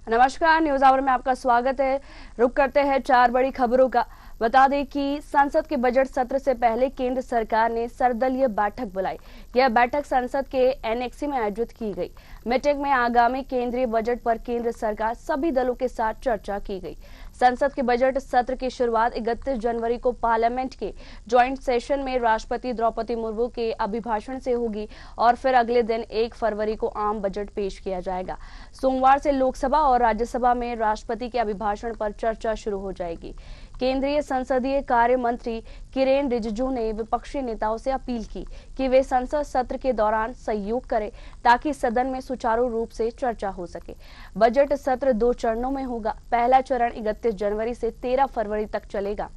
नमस्कार, news our में आपका स्वागत है। रुक करते हैं 4 बड़ी खबरों का। बता दें कि संसद के बजट सत्र से पहले केंद्र सरकार ने सर्वदलीय बैठक बुलाई। यह बैठक संसद के एनेक्सी में आयोजित की गई। मीटिंग में आगामी केंद्रीय बजट पर केंद्र सरकार सभी दलों के साथ चर्चा की गई। संसद के बजट सत्र की शुरुआत 31 जनवरी को पार्लियामेंट के ज्वाइंट सेशन में राष्ट्रपति द्रौपदी मुर्मू के अभिभाषण से होगी और फिर अगले दिन 1 फरवरी को आम बजट पेश किया जाएगा। सोमवार से लोकसभा और राज्यसभा में राष्ट्रपति के अभिभाषण पर चर्चा शुरू हो जाएगी। केंद्रीय संसदीय कार्य मंत्री किरेन रिजिजू ने विपक्षी नेताओं से अपील की कि वे संसद सत्र के दौरान सहयोग करें ताकि सदन में सुचारू रूप से चर्चा हो सके। बजट सत्र 2 चरणों में होगा। पहला चरण 31 जनवरी से 13 फरवरी तक चलेगा।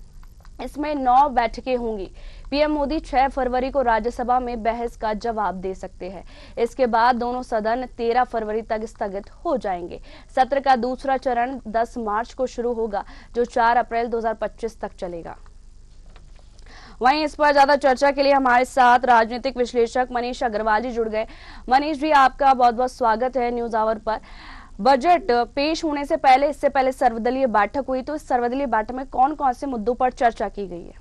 इसमें 9 बैठकें होंगी। पीएम मोदी 6 फरवरी को राज्यसभा में बहस का जवाब दे सकते हैं। इसके बाद दोनों सदन 13 फरवरी तक स्थगित हो जाएंगे। सत्र का दूसरा चरण 10 मार्च को शुरू होगा, जो 4 अप्रैल 2025 तक चलेगा। वहीं इस पर ज्यादा चर्चा के लिए हमारे साथ राजनीतिक विश्लेषक मनीष अग्रवाल जी जुड़ गए। मनीष जी, आपका बहुत बहुत स्वागत है न्यूज आवर पर। बजट पेश होने से पहले, इससे पहले सर्वदलीय बैठक हुई, तो इस सर्वदलीय बैठक में कौन कौन से मुद्दों पर चर्चा की गई है?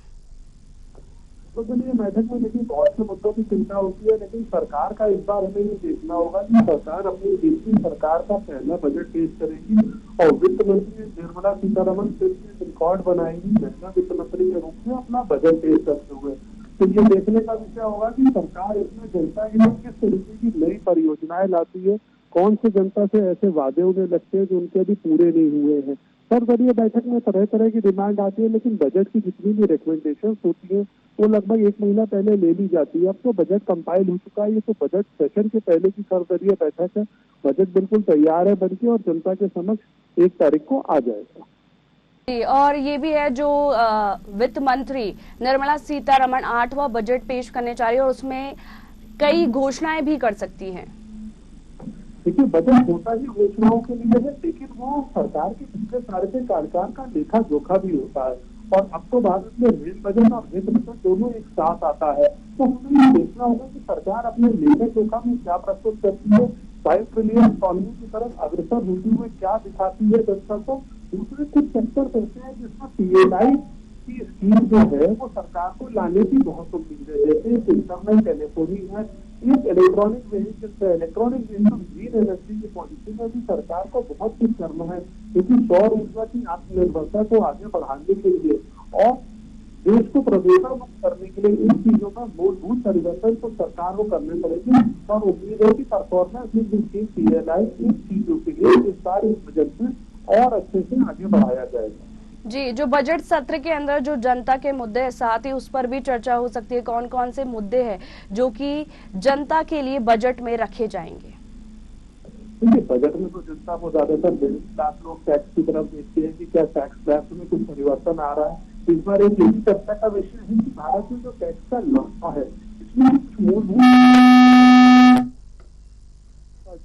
सर्वदलीय बैठक में देखिए बहुत से मुद्दों की चिंता होती है, लेकिन सरकार का इस बार हमें ये देखना होगा कि सरकार अपनी देश सरकार का पहला बजट पेश करेगी और वित्त मंत्री निर्मला सीतारमण फिर से रिकॉर्ड बनाएंगी महिला वित्त मंत्री के रूप में अपना बजट पेश करते हुए। तो ये देखने का विषय होगा कि सरकार इसमें जनता के लिए किस तरीके की नई परियोजनाएं लाती है, कौन से जनता से ऐसे वादे उन्हें लगते हैं जो उनके अभी पूरे नहीं हुए हैं। सर्वदलीय बैठक में तरह तरह की डिमांड आती है, लेकिन बजट की जितनी भी रिकमेंडेशन होती है वो लगभग 1 महीना पहले ले ली जाती है। अब तो बजट कंपाइल हो चुका है, ये तो बजट सेशन के पहले की सर्वदलीय बैठक है। बजट बिल्कुल तैयार है बनके और जनता के समक्ष 1 तारीख को आ जाएगा। और ये भी है जो वित्त मंत्री निर्मला सीतारमण 8वां बजट पेश करने जा रही है और उसमें कई घोषणाएं भी कर सकती हैं। देखिए, बजट होता ही घोषणाओं के लिए है, लेकिन वो सरकार के पिछले साल के कार्यकाल का लेखा जोखा भी होता है। और अब तो भारत में रेल बजट और वित्त बजट दोनों एक साथ आता है, तो हमें ये देखना होगा कि सरकार अपने लेखा जोखा में क्या प्रस्तुत करती है, 5 ट्रिलियन इकोनॉमी की तरफ अग्रसर होती हुए क्या दिखाती है जनता को। दूसरे कुछ सेक्टर ऐसे हैं जिसमें पीएलआई की स्कीम जो है वो सरकार को लाने की बहुत उम्मीद है, जैसे इंटरनेट टेलीफोनी है, एक इलेक्ट्रॉनिक व्हीकल ग्रीन एनर्जी की पॉलिसी में भी सरकार को बहुत कुछ करना है, क्योंकि सौर ऊर्जा की आत्मनिर्भरता को आगे बढ़ाने के लिए और देश को प्रदूषण मुक्त करने के लिए इन चीजों का मूलभूत परिवर्तन तो सरकार को करने पड़ेगी। और उम्मीद है कि परफॉर्मेंस पीएलआई इन चीजों के लिए इस बार इस बजट में और अच्छे से आगे बढ़ाया जाएगा। जी, जो बजट सत्र के अंदर जो जनता के मुद्दे हैं, साथ ही उस पर भी चर्चा हो सकती है। कौन कौन से मुद्दे हैं जो कि जनता के लिए बजट में रखे जाएंगे? देखिए, बजट में तो जनता को ज्यादातर मिडिल क्लास लोग टैक्स की तरफ देखते हैं कि क्या टैक्स स्लैब में कुछ परिवर्तन आ रहा है। इस बार एक यही चर्चा का विषय है कि भारत में जो टैक्स का लॉ है इसमें मूलभूत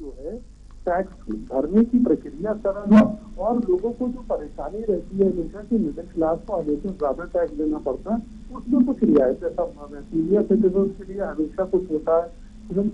जो है टैक्स भरने की प्रक्रिया सरल है और लोगों को जो परेशानी रहती है हमेशा कि मिडिल क्लास को हमेशा ज्यादा टैक्स देना पड़ता है, उसमें कुछ रियायतें संभव है। सीनियर सिटीजन के लिए हमेशा कुछ होता है। श्रम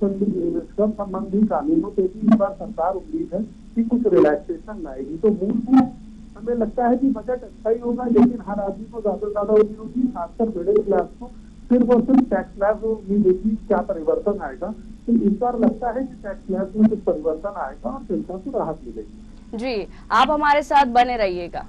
संबंधी कानूनों पे भी इस बार सरकार उम्मीद है कि कुछ रिलैक्सेशन लाएगी। तो मूलभूत हमें लगता है कि बजट अच्छा ही होगा, लेकिन हर आदमी को ज्यादा उम्मीद होगी, खासकर मिडिल क्लास को सिर्फ और सिर्फ टैक्स स्लैब में उम्मीद होगी क्या परिवर्तन आएगा। तो इस बार लगता है कि टैक्स स्लैब में कुछ परिवर्तन आएगा और जनता को राहत मिलेगी। जी, आप हमारे साथ बने रहिएगा।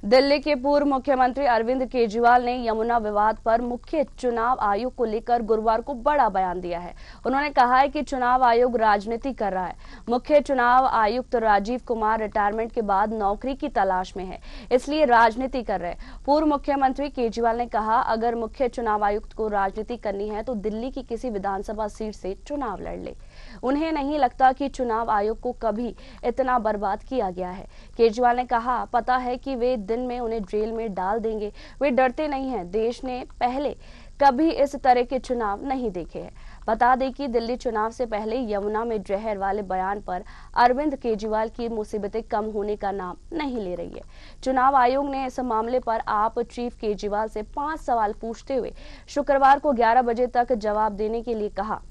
दिल्ली के पूर्व मुख्यमंत्री अरविंद केजरीवाल ने यमुना विवाद पर मुख्य चुनाव आयोग को लेकर गुरुवार को बड़ा बयान दिया है। उन्होंने कहा है कि चुनाव आयोग राजनीति कर रहा है। मुख्य चुनाव आयुक्त राजीव कुमार रिटायरमेंट के बाद नौकरी की तलाश में है, इसलिए राजनीति कर रहे हैं। पूर्व मुख्यमंत्री केजरीवाल ने कहा, अगर मुख्य चुनाव आयुक्त को राजनीति करनी है तो दिल्ली की किसी विधानसभा सीट से चुनाव लड़ ले। उन्हें नहीं लगता कि चुनाव आयोग को कभी इतना बर्बाद किया गया है। केजरीवाल ने कहा, पता है कि वे दिन में उन्हें जेल में डाल देंगे। वे डरते नहीं हैं। देश ने पहले कभी इस तरह के चुनाव नहीं देखे हैं। बता दें कि दिल्ली चुनाव से पहले यमुना में जहर वाले बयान पर अरविंद केजरीवाल की मुसीबतें कम होने का नाम नहीं ले रही है। चुनाव आयोग ने इस मामले पर आप चीफ केजरीवाल से 5 सवाल पूछते हुए शुक्रवार को 11 बजे तक जवाब देने के लिए कहा।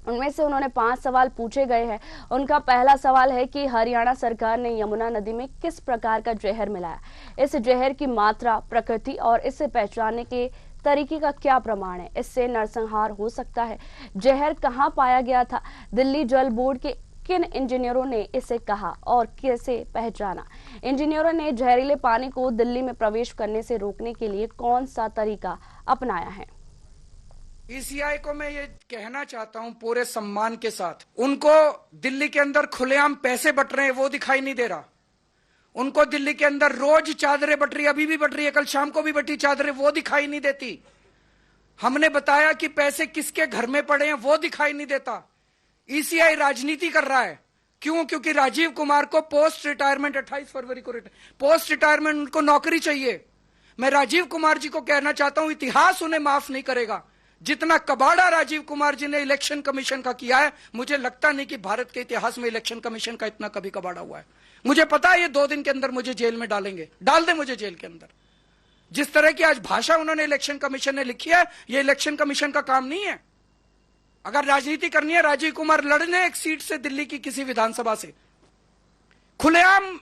उनमें से उन्होंने 5 सवाल पूछे गए हैं। उनका पहला सवाल है कि हरियाणा सरकार ने यमुना नदी में किस प्रकार का जहर मिलाया, इस जहर की मात्रा, प्रकृति और इसे पहचानने के तरीके का क्या प्रमाण है, इससे नरसंहार हो सकता है, जहर कहां पाया गया था, दिल्ली जल बोर्ड के किन इंजीनियरों ने इसे कहा और कैसे पहचाना, इंजीनियरों ने जहरीले पानी को दिल्ली में प्रवेश करने से रोकने के लिए कौन सा तरीका अपनाया है। ईसीआई को मैं ये कहना चाहता हूं पूरे सम्मान के साथ, उनको दिल्ली के अंदर खुलेआम पैसे बट रहे हैं वो दिखाई नहीं दे रहा। उनको दिल्ली के अंदर रोज चादरें बट रही, अभी भी बट रही है, कल शाम को भी बटी चादरें, वो दिखाई नहीं देती। हमने बताया कि पैसे किसके घर में पड़े हैं वो दिखाई नहीं देता। ईसीआई राजनीति कर रहा है। क्यों? क्योंकि राजीव कुमार को पोस्ट रिटायरमेंट 28 फरवरी को पोस्ट रिटायरमेंट उनको नौकरी चाहिए। मैं राजीव कुमार जी को कहना चाहता हूं, इतिहास उन्हें माफ नहीं करेगा। जितना कबाड़ा राजीव कुमार जी ने इलेक्शन कमीशन का किया है, मुझे लगता नहीं कि भारत के इतिहास में इलेक्शन कमीशन का इतना कभी कबाड़ा हुआ है। मुझे पता है ये 2 दिन के अंदर मुझे जेल में डालेंगे, डाल दे मुझे जेल के अंदर। जिस तरह की आज भाषा उन्होंने इलेक्शन कमीशन ने लिखी है, ये इलेक्शन कमीशन का काम नहीं है। अगर राजनीति करनी है, राजीव कुमार लड़ने एक सीट से दिल्ली की किसी विधानसभा से। खुलेआम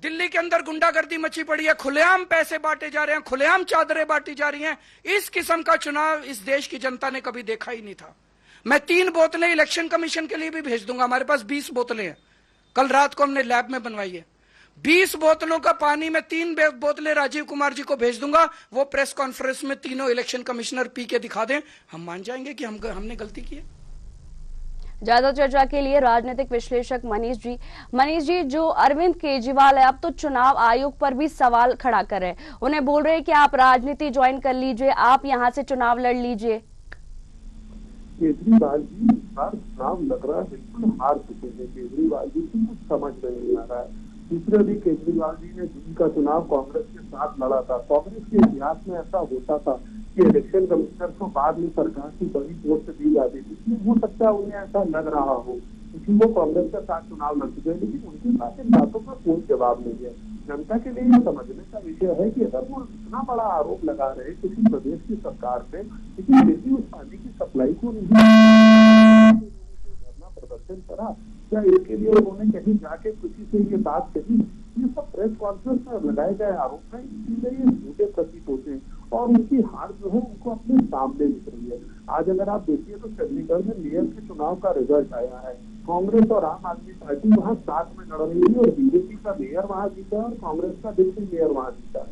दिल्ली के अंदर गुंडागर्दी मची पड़ी है, खुलेआम पैसे बांटे जा रहे हैं, खुलेआम चादरें बांटी जा रही हैं। इस किस्म का चुनाव इस देश की जनता ने कभी देखा ही नहीं था। मैं 3 बोतलें इलेक्शन कमीशन के लिए भी भेज दूंगा। हमारे पास 20 बोतलें हैं, कल रात को हमने लैब में बनवाई है। 20 बोतलों का पानी में 3 बोतलें राजीव कुमार जी को भेज दूंगा। वो प्रेस कॉन्फ्रेंस में तीनों इलेक्शन कमिश्नर पी के दिखा दें, हम मान जाएंगे कि हमने गलती की है। ज्यादा चर्चा के लिए राजनीतिक विश्लेषक मनीष जी, जो अरविंद केजरीवाल है, अब तो चुनाव आयोग पर भी सवाल खड़ा कर रहे हैं। उन्हें बोल रहे हैं कि आप राजनीति ज्वाइन कर लीजिए, आप यहां से चुनाव लड़ लीजिए। केजरीवाल जी इस बार चुनाव लग रहा है, बिल्कुल हार चुके हैं। केजरीवाल जी को कुछ समझ में नहीं आ रहा है। दूसरे भी केजरीवाल जी ने दिल्ली का चुनाव कांग्रेस के साथ लड़ा था। कांग्रेस के इतिहास में ऐसा होता था कि इलेक्शन कमिश्नर को बाद में सरकार की बड़ी पोस्ट दी जाती थी। इसलिए हो सकता है उन्हें ऐसा लग रहा हो, क्योंकि वो कांग्रेस के साथ चुनाव लड़ चुके हैं, लेकिन उनके पास इन बातों का कोई जवाब नहीं है। जनता के लिए ये समझने का विषय है कि अगर वो इतना बड़ा आरोप लगा रहे किसी प्रदेश की सरकार पे, लेकिन यदि उस पानी की सप्लाई को नहीं धरना प्रदर्शन करा, क्या इसके लिए उन्होंने कहीं जाके किसी से ये बात कही? ये सब प्रेस कॉन्फ्रेंस में लगाए गए आरोप है, इसलिए ये झूठे प्रतीत होते हैं और उनकी हार जो है उनको अपने सामने दिख रही है। आज अगर आप देखिए तो चंडीगढ़ में मेयर के चुनाव का रिजल्ट आया है। कांग्रेस और आम आदमी पार्टी वहां साथ में लड़ रही है और बीजेपी का मेयर वहां जीता है और कांग्रेस का डिप्टी मेयर वहां जीता है।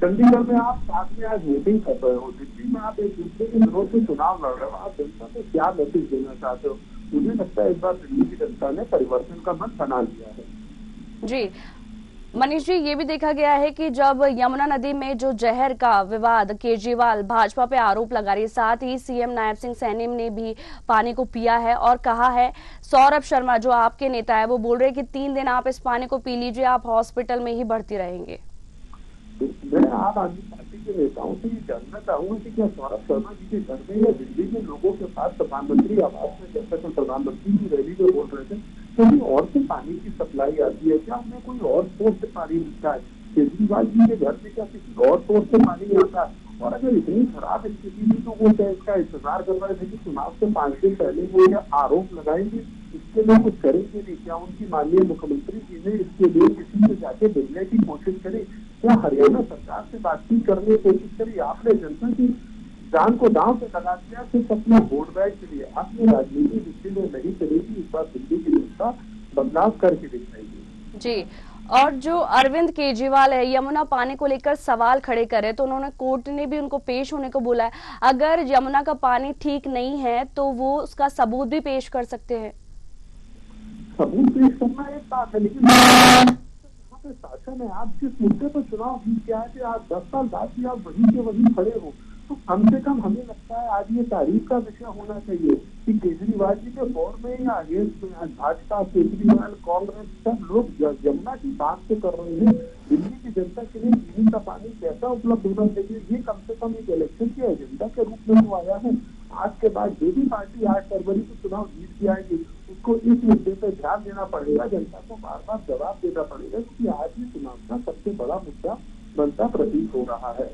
चंडीगढ़ में आप साथ में आज वोटिंग कर रहे हो, दिल्ली में आप एक दूसरे के विरोध में चुनाव लड़ रहे हो। आप जनता को क्या मैसेज देना चाहते हो? मुझे लगता है इस बार दिल्ली की जनता ने परिवर्तन का मन बना लिया है। जी मनीष जी, ये भी देखा गया है कि जब यमुना नदी में जो जहर का विवाद केजरीवाल भाजपा पे आरोप लगा रही है, साथ ही सीएम नायब सिंह सैनी ने भी पानी को पिया है और कहा है, सौरभ शर्मा जो आपके नेता है वो बोल रहे हैं कि 3 दिन आप इस पानी को पी लीजिए, आप हॉस्पिटल में ही भर्ती रहेंगे। मैं आम आदमी पार्टी के नेताओं से ये जानना चाहूंगा कि क्या सौरभ शर्मा जी के घर में या दिल्ली के लोगों के पास प्रधानमंत्री आवास में, जैसे तो प्रधानमंत्री की रैली में बोल रहे थे, कहीं और से पानी की सप्लाई आती है क्या? उन्हें कोई और सोर्स से पानी मिलता है? केजरीवाल जी के घर में क्या किसी और सोर्स से पानी आता है? और अगर इतनी खराब स्थिति थी तो वो क्या इसका इंतजार कर रहे थे कि चुनाव से 5 दिन पहले वो ये आरोप लगाएंगे? इसके लिए कुछ करेंगे नहीं क्या? उनकी माननीय मुख्यमंत्री जी ने इसके लिए किसी से जाके मिलने की कोशिश करी? क्या हरियाणा सरकार से बातचीत करने की कोशिश करी? आपने जनता की जान को दांव पे लगा दिया सिर्फ अपना वोट बैंक के लिए। आपकी राजनीति दिल्ली में नहीं चलेगी। इस बार दिल्ली की जनता बदलाव करके दिखाएगी। जी, और जो अरविंद केजरीवाल है, यमुना पानी को लेकर सवाल खड़े करे तो उन्होंने कोर्ट ने भी उनको पेश होने को बोला है। अगर यमुना का पानी ठीक नहीं है तो वो उसका सबूत भी पेश कर सकते हैं। सबूत पेश करना एक बात है, लेकिन शासन है, आप जिस मुद्दे पर चुनाव जीत के आए थे, आप 10 साल बाद भी आप वहीं के वहीं खड़े हो, तो कम से कम हमें लगता है आज ये तारीफ का विषय होना चाहिए कि केजरीवाल जी के दौर में या अगेंस्ट में आज भाजपा, केजरीवाल, कांग्रेस सब लोग यमुना की बात तो कर रहे हैं, दिल्ली की जनता के लिए पीने का पानी कैसा उपलब्ध होना चाहिए, ये कम से कम एक इलेक्शन के एजेंडा के रूप में तो आया है। आज के बाद जो भी पार्टी 8 फरवरी को चुनाव जीत के आएगी उसको इस मुद्दे पर ध्यान देना पड़ेगा, जनता को बार बार जवाब देना पड़ेगा, क्योंकि आज ये चुनाव का सबसे बड़ा मुद्दा बनता प्रतीत हो रहा है।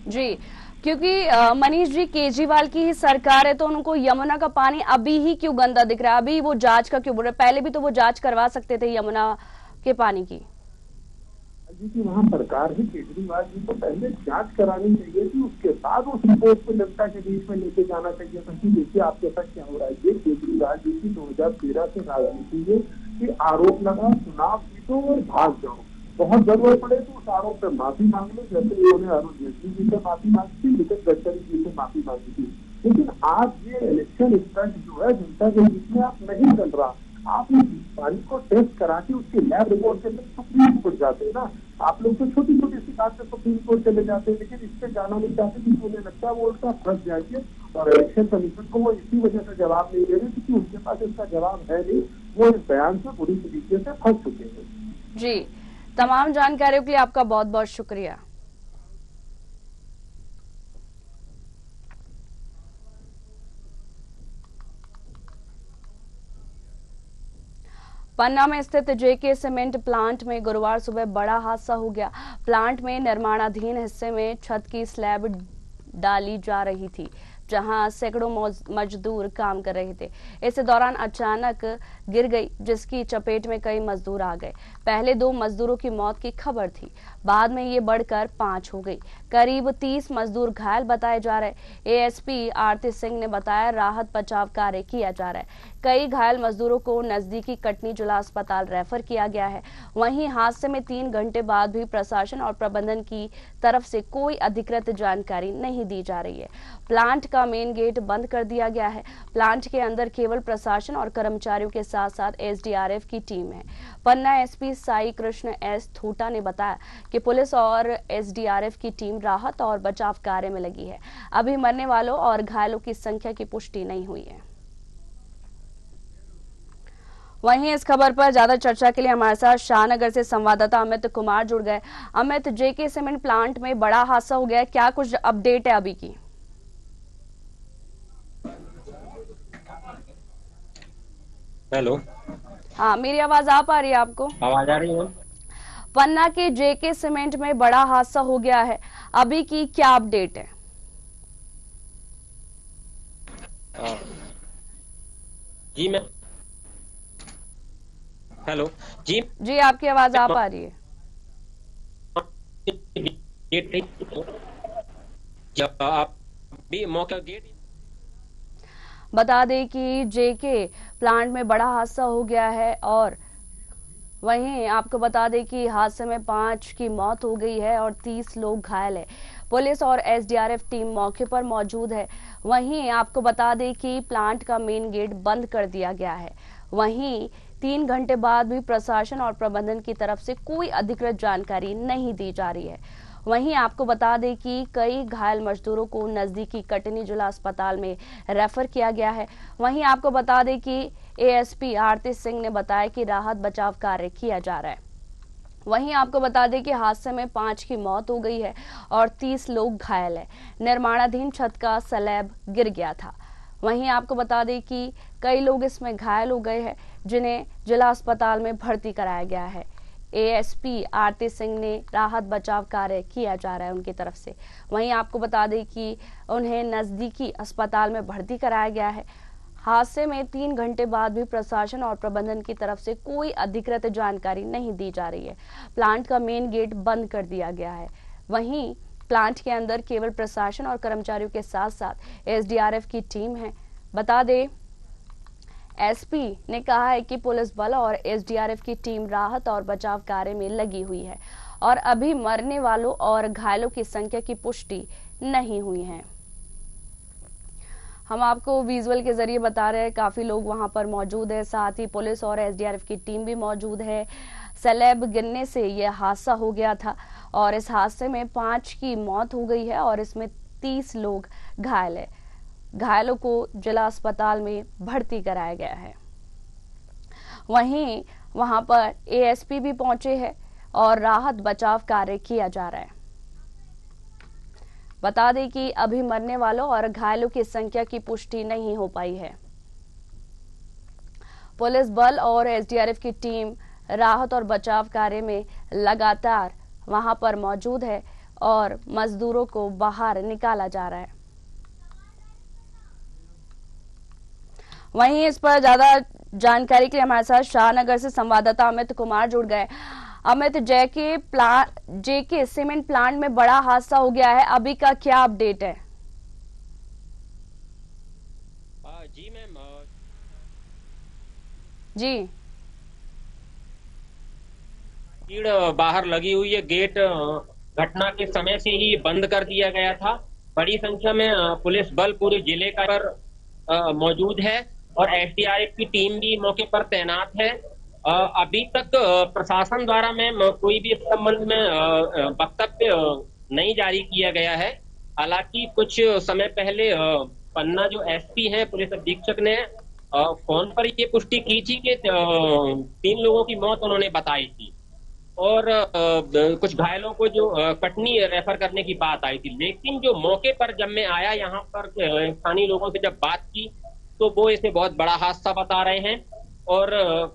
जी, क्योंकि मनीष जी, केजरीवाल की ही सरकार है तो उनको यमुना का पानी अभी ही क्यों गंदा दिख रहा है? अभी वो जांच का क्यों बोल रहे? पहले भी तो वो जांच करवा सकते थे यमुना के पानी की। जी की वहाँ सरकार है, केजरीवाल जी को पहले जांच करानी चाहिए थी, उसके बाद उस रिपोर्ट को जनता के बीच में लेके जाना चाहिए था कि देखिए आपके साथ क्या हो रहा है। ये केजरीवाल जी की 2013 से राजनीति है कि आरोप लगा, चुनाव जीतो और भाग जाओ, बहुत जरूरत पड़े तो उस आरोप पर माफी मांग लो, जैसे उन्होंने अरुण जेटली जी से माफी मांगी थी, नितिन गडकरी जी से माफी मांगी थी। लेकिन आज ये इलेक्शन स्टंट जो है जनता के बीच में आप नहीं चल रहा, आप इस पानी को टेस्ट करा के उसकी लैब रिपोर्ट के लिए सुप्रीम कोर्ट जाते हैं ना। आप लोग तो छोटी छोटी सी बात से सुप्रीम कोर्ट चले जाते हैं, लेकिन इस पे जाना नहीं चाहते क्योंकि उन्हें लगता है वो उल्टा फंस जाएंगे और इलेक्शन कमीशन को वो इसी वजह से जवाब नहीं दे रहे क्योंकि उनके पास इसका जवाब है नहीं, वो इस बयान से बुरी तरीके से फंस चुके हैं। जी, तमाम जानकारियों के लिए आपका बहुत बहुत शुक्रिया। पन्ना में स्थित जेके सीमेंट प्लांट में गुरुवार सुबह बड़ा हादसा हो गया। प्लांट में निर्माणाधीन हिस्से में छत की स्लैब डाली जा रही थी, जहां सैकड़ों मजदूर काम कर रहे थे। इस दौरान अचानक गिर गई, जिसकी चपेट में कई मजदूर आ गए। पहले 2 मजदूरों की मौत की खबर थी, बाद में ये बढ़कर 5 हो गई। करीब 30 मजदूर घायल बताए जा रहे। एएसपी आरती सिंह ने बताया राहत बचाव कार्य किया जा रहा है। कई घायल मजदूरों को नजदीकी कटनी जिला अस्पताल रेफर किया गया है। वहीं हादसे में 3 घंटे बाद भी प्रशासन और प्रबंधन की तरफ से कोई अधिकृत जानकारी नहीं दी जा रही है। प्लांट का मेन गेट बंद कर दिया गया है। प्लांट के अंदर केवल प्रशासन और कर्मचारियों के साथ साथ एसडीआरएफ की टीम है। पन्ना एसपी साई कृष्ण एस थोटा ने बताया कि पुलिस और एसडीआरएफ की टीम राहत और बचाव कार्य में लगी है। अभी मरने वालों और घायलों की संख्या की पुष्टि नहीं हुई है। वहीं इस खबर पर ज्यादा चर्चा के लिए हमारे साथ शाहनगर से संवाददाता अमित कुमार जुड़ गए। अमित, जेके सीमेंट प्लांट में बड़ा हादसा हो गया है, क्या कुछ अपडेट है अभी की? हेलो, हाँ, मेरी आवाज आ पा रही है आपको? आवाज आ रही है? पन्ना के जेके सीमेंट में बड़ा हादसा हो गया है, अभी की क्या अपडेट है? जी मैं हेलो जी, आपकी आवाज आ पा रही है। जब आप भी मौका गेट बता दें कि जेके प्लांट में बड़ा हादसा हो गया है और वहीं आपको बता दें कि हादसे में 5 की मौत हो गई है और 30 लोग घायल है। पुलिस और एसडीआरएफ टीम मौके पर मौजूद है। वहीं आपको बता दें कि प्लांट का मेन गेट बंद कर दिया गया है। वहीं 3 घंटे बाद भी प्रशासन और प्रबंधन की तरफ से कोई अधिकृत जानकारी नहीं दी जा रही है। वहीं आपको बता दें कि कई घायल मजदूरों को नजदीकी कटनी जिला अस्पताल में रेफर किया गया है। वहीं आपको बता दें कि एएसपी आरती सिंह ने बताया कि राहत बचाव कार्य किया जा रहा है। वहीं आपको बता दें कि हादसे में 5 की मौत हो गई है और 30 लोग घायल है। निर्माणाधीन छत का स्लैब गिर गया था। वहीं आपको बता दें कि कई लोग इसमें घायल हो गए हैं, जिन्हें जिला अस्पताल में भर्ती कराया गया है। एएसपी आरती सिंह ने राहत बचाव कार्य किया जा रहा है उनकी तरफ से। वहीं आपको बता दें कि उन्हें नजदीकी अस्पताल में भर्ती कराया गया है। हादसे में 3 घंटे बाद भी प्रशासन और प्रबंधन की तरफ से कोई अधिकृत जानकारी नहीं दी जा रही है। प्लांट का मेन गेट बंद कर दिया गया है। वहीं प्लांट के अंदर केवल प्रशासन और कर्मचारियों के साथ साथ एसडीआरएफ की टीम है। बता दें, एसपी ने कहा है कि पुलिस बल और एसडीआरएफ की टीम राहत और बचाव कार्य में लगी हुई है और अभी मरने वालों और घायलों की संख्या की पुष्टि नहीं हुई है। हम आपको विजुअल के जरिए बता रहे हैं, काफी लोग वहां पर मौजूद है, साथ ही पुलिस और एसडीआरएफ की टीम भी मौजूद है। स्लैब गिरने से यह हादसा हो गया था और इस हादसे में 5 की मौत हो गई है और इसमें 30 लोग घायल है। घायलों को जिला अस्पताल में भर्ती कराया गया है। वहीं वहां पर एएसपी भी पहुंचे हैं और राहत बचाव कार्य किया जा रहा है। बता दें कि अभी मरने वालों और घायलों की संख्या की पुष्टि नहीं हो पाई है। पुलिस बल और एसडीआरएफ की टीम राहत और बचाव कार्य में लगातार वहां पर मौजूद है और मजदूरों को बाहर निकाला जा रहा है। वहीं इस पर ज्यादा जानकारी के लिए हमारे साथ शाहनगर से संवाददाता अमित कुमार जुड़ गए। अमित, जेके सीमेंट प्लांट में बड़ा हादसा हो गया है, अभी का क्या अपडेट है? जी मैम, जी भीड़ बाहर लगी हुई है। गेट घटना के समय से ही बंद कर दिया गया था। बड़ी संख्या में पुलिस बल पूरे जिले का पर मौजूद है और एसडीआरएफ की टीम भी मौके पर तैनात है। अभी तक प्रशासन द्वारा में कोई भी इस संबंध में वक्तव्य नहीं जारी किया गया है। हालांकि कुछ समय पहले पन्ना जो एसपी हैं, पुलिस अधीक्षक ने फोन पर ये पुष्टि की थी कि 3 लोगों की मौत उन्होंने बताई थी और कुछ घायलों को जो कटनी रेफर करने की बात आई थी। लेकिन जो मौके पर जब मैं आया यहाँ पर स्थानीय लोगों से जब बात की तो वो इसे बहुत बड़ा हादसा बता रहे हैं और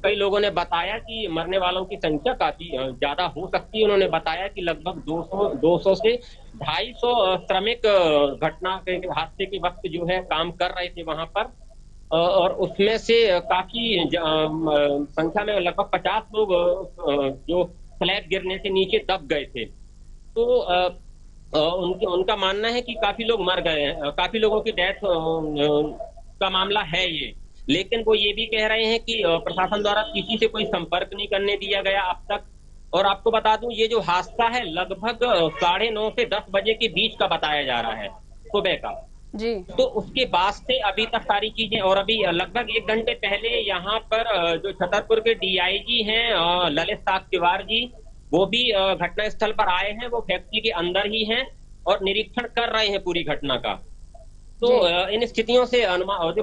कई लोगों ने बताया कि मरने वालों की संख्या काफी ज्यादा हो सकती है। उन्होंने बताया कि लगभग 200 से 250 श्रमिक घटना के हादसे के वक्त जो है काम कर रहे थे वहां पर और उसमें से काफी संख्या में लगभग 50 लोग जो स्लैब गिरने से नीचे दब गए थे। तो उनका मानना है कि काफी लोग मर गए हैं, काफी लोगों की डेथ का मामला है ये। लेकिन वो ये भी कह रहे हैं कि प्रशासन द्वारा किसी से कोई संपर्क नहीं करने दिया गया अब तक। और आपको बता दूं, ये जो हादसा है लगभग 9:30 से 10 बजे के बीच का बताया जा रहा है सुबह का जी। तो उसके बाद से अभी तक सारी चीजें और अभी लगभग 1 घंटे पहले यहाँ पर जो छतरपुर के डीआईजी हैं ललित साक्यवार जी, वो भी घटना स्थल पर आए हैं। वो फैक्ट्री के अंदर ही हैं और निरीक्षण कर रहे हैं पूरी घटना का। तो इन स्थितियों से अनुमान जो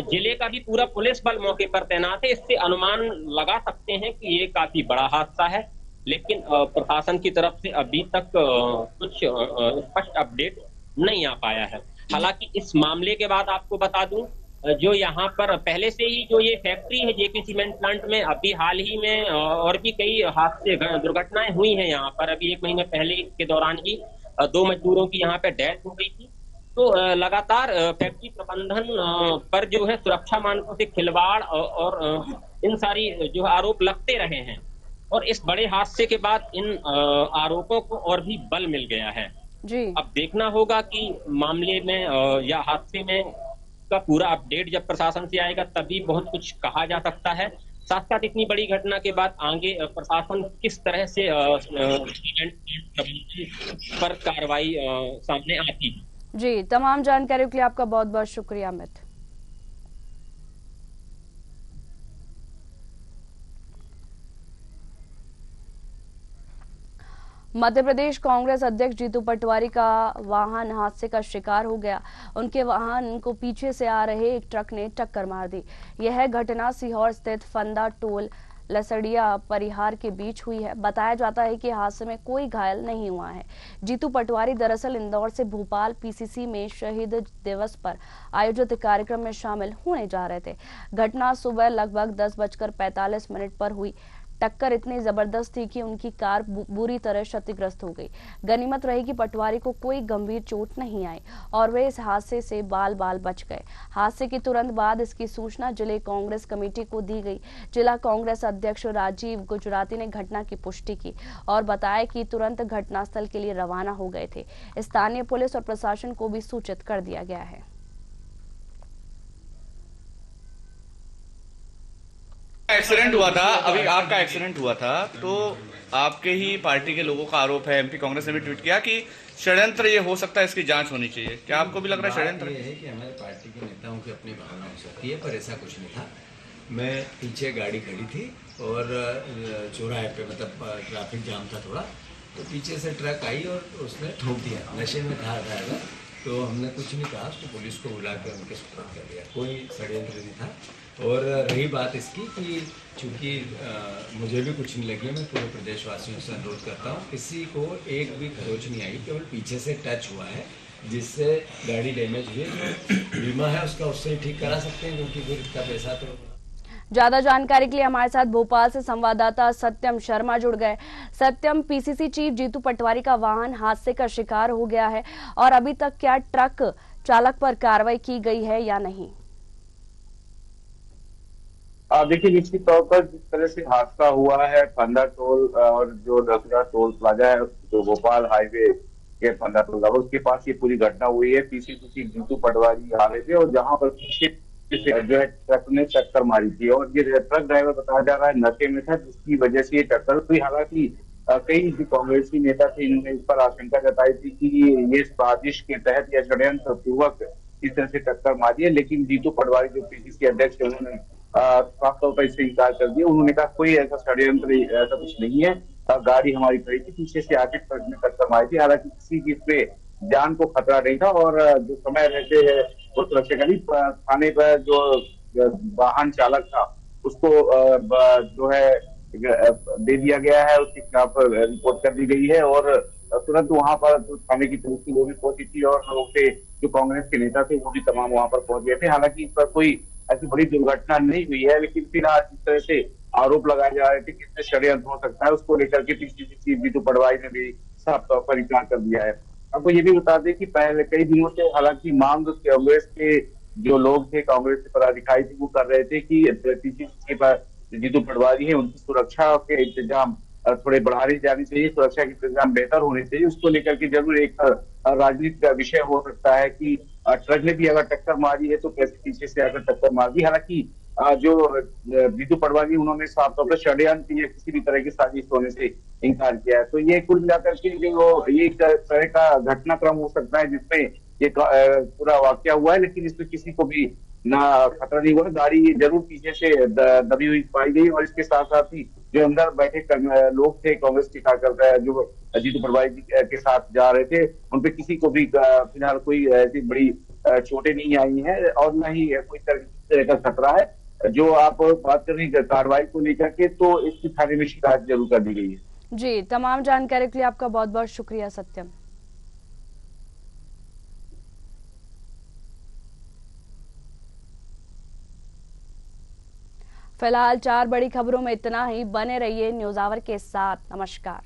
जिले का भी पूरा पुलिस बल मौके पर तैनात है, इससे अनुमान लगा सकते हैं कि ये काफी बड़ा हादसा है। लेकिन प्रशासन की तरफ से अभी तक कुछ स्पष्ट अपडेट नहीं आ पाया है। हालांकि इस मामले के बाद आपको बता दूं, जो यहाँ पर पहले से ही जो ये फैक्ट्री है जेके सीमेंट प्लांट में, अभी हाल ही में और भी कई हादसे दुर्घटनाएं हुई हैं यहाँ पर। अभी 1 महीने पहले के दौरान ही 2 मजदूरों की यहाँ पे डेथ हो गई थी। तो लगातार फैक्ट्री प्रबंधन पर जो है सुरक्षा मानकों से खिलवाड़ और इन सारी जो आरोप लगते रहे हैं और इस बड़े हादसे के बाद इन आरोपों को और भी बल मिल गया है जी। अब देखना होगा कि मामले में या हादसे में का पूरा अपडेट जब प्रशासन से आएगा तभी बहुत कुछ कहा जा सकता है। साथ साथ इतनी बड़ी घटना के बाद आगे प्रशासन किस तरह से पर कार्रवाई सामने आती है। जी, तमाम जानकारियों के लिए आपका बहुत बहुत शुक्रिया अमित। मध्य प्रदेश कांग्रेस अध्यक्ष जीतू पटवारी का वाहन हादसे का शिकार हो गया। उनके वाहन को पीछे से आ रहे एक ट्रक ने टक्कर मार दी। यह घटना सीहोर स्थित फंदा टोल लसड़िया परिहार के बीच हुई है। बताया जाता है कि हादसे में कोई घायल नहीं हुआ है। जीतू पटवारी दरअसल इंदौर से भोपाल पीसीसी में शहीद दिवस पर आयोजित कार्यक्रम में शामिल होने जा रहे थे। घटना सुबह लगभग 10:45 पर हुई। टक्कर इतनी जबरदस्त थी कि उनकी कार बुरी तरह क्षतिग्रस्त हो गई। गनीमत रही कि पटवारी को कोई गंभीर चोट नहीं आई और वे इस हादसे से बाल बाल बच गए। हादसे की तुरंत बाद इसकी सूचना जिले कांग्रेस कमेटी को दी गई। जिला कांग्रेस अध्यक्ष राजीव गुजराती ने घटना की पुष्टि की और बताया कि तुरंत घटनास्थल के लिए रवाना हो गए थे। स्थानीय पुलिस और प्रशासन को भी सूचित कर दिया गया है। एक्सीडेंट हुआ था, अभी आपका एक्सीडेंट हुआ था, तो आपके ही पार्टी के लोगों का आरोप है, एमपी कांग्रेस ने भी ट्वीट किया कि षड्यंत्र ये हो सकता है, इसकी जांच होनी चाहिए। क्या आपको भी लग रहा है षड्यंत्र? ये है कि हमारे पार्टी के नेताओं की अपनी भावना हो सकती है, पर ऐसा कुछ नहीं था। मैं पीछे गाड़ी खड़ी थी और चौराहे पे मतलब ट्रैफिक जाम था थोड़ा, तो पीछे से ट्रक आई और उसने ठोक दिया। नशे में था ड्राइवर तो हमने कुछ नहीं कहा, तो पुलिस को बुला के उनके सुपुर्द कर दिया। कोई षड्यंत्र नहीं था। और रही बात इसकी कि चूंकि मुझे भी कुछ नहीं लगी, मैं पूरे प्रदेशवासियों से अनुरोध करता हूँ, किसी को एक भी खरोच नहीं आई, केवल पीछे से टच हुआ है जिससे गाड़ी डैमेज हुई। जो बीमा है उसका उससे ही ठीक करा सकते हैं, क्योंकि फिर इतना पैसा तो। ज्यादा जानकारी के लिए हमारे साथ भोपाल से संवाददाता सत्यम शर्मा जुड़ गए। सत्यम, पीसीसी चीफ जीतू पटवारी का वाहन हादसे का शिकार हो गया है और अभी तक क्या ट्रक चालक पर कार्रवाई की गई है या नहीं? देखिए, निश्चित तौर पर जिस तरह से हादसा हुआ है फंदा टोल और जो रसुरा टोल प्लाजा है, जो भोपाल हाईवे के फंदा टोल है, उसके पास ये पूरी घटना हुई है। पीसीसी चीफ जीतू पटवारी आ रहे थे और जहां पर पीछे जो है ट्रक ने टक्कर मारी थी और ये ट्रक ड्राइवर बताया जा रहा है नशे में था, जिसकी वजह से ये टक्कर हुई। हालांकि कई जो कांग्रेसी नेता थे, इन्होंने इस पर आशंका जताई थी कि ये साजिश के तहत या षड्यंत्र पूर्वक इस तरह से टक्कर मारी है, लेकिन जीतू पटवारी जो पीसीसी अध्यक्ष है, उन्होंने साफ तौर पर इससे इनकार कर दिया। उन्होंने कहा कोई ऐसा षड्यंत्र, ऐसा कुछ नहीं है, गाड़ी हमारी खड़ी थी, पीछे से आके ट्रक में टक्कर मारी थी। हालांकि किसी की इसमें जान को खतरा नहीं था और जो समय रहते है वो सुरक्षाकर्मी थाने पर जो वाहन चालक था उसको जो है दे दिया गया है, उसके खिलाफ रिपोर्ट कर दी गई है और तुरंत वहां पर जो थाने की पुलिस थी वो भी पहुंची थी और लोग थे जो कांग्रेस के नेता थे वो भी तमाम वहां पर पहुंच गए थे। हालांकि इस पर कोई ऐसी बड़ी दुर्घटना नहीं हुई है, लेकिन फिर आज जिस तरह से आरोप लगाए जा रहे थे कि इसमें षड्यंत्र हो सकता है, उसको लेकर के पीसीसी चीफ जीतू पटवारी ने भी साफ तौर पर इनकार कर दिया है। आपको ये भी बता दें कि पहले कई दिनों से हालांकि मांग कांग्रेस के जो लोग थे, कांग्रेस के पदाधिकारी थे, वो कर रहे थे कि पीसीसी पर जीतू पटवारी है उनकी सुरक्षा के इंतजाम थोड़े बढ़ाने जानी चाहिए, सुरक्षा के इंतजाम बेहतर होने चाहिए। उसको लेकर के जरूर एक राजनीतिक का विषय हो सकता है कि ट्रक ने भी अगर टक्कर मारी है तो कैसे पीछे से अगर टक्कर मार दी। हालांकि जो जीतू पटवारी, उन्होंने साफ तौर पर षड्यंत्र या किसी भी तरह की साजिश होने से इनकार किया है। तो ये कुल मिलाकर के जो ये एक तरह का घटनाक्रम हो सकता है जिसमें ये पूरा वाकया हुआ है, लेकिन इसमें किसी को भी ना खतरा नहीं हुआ। गाड़ी जरूर पीछे से दबी हुई पाई गई और इसके साथ साथ ही जो अंदर बैठे लोग थे कांग्रेस के कार्यकर्ता जो जीतू पटवारी के साथ जा रहे थे, उनपे किसी को भी फिलहाल कोई ऐसी बड़ी चोटें नहीं आई हैं और न ही कोई तरह का खतरा है। जो आप बात कर रही कार्रवाई को लेकर के, तो इसकी थाने में शिकायत जरूर कर दी गई है। जी, तमाम जानकारी के लिए आपका बहुत बहुत शुक्रिया सत्यम। फिलहाल 4 बड़ी खबरों में इतना ही। बने रहिए न्यूज़ आवर के साथ। नमस्कार।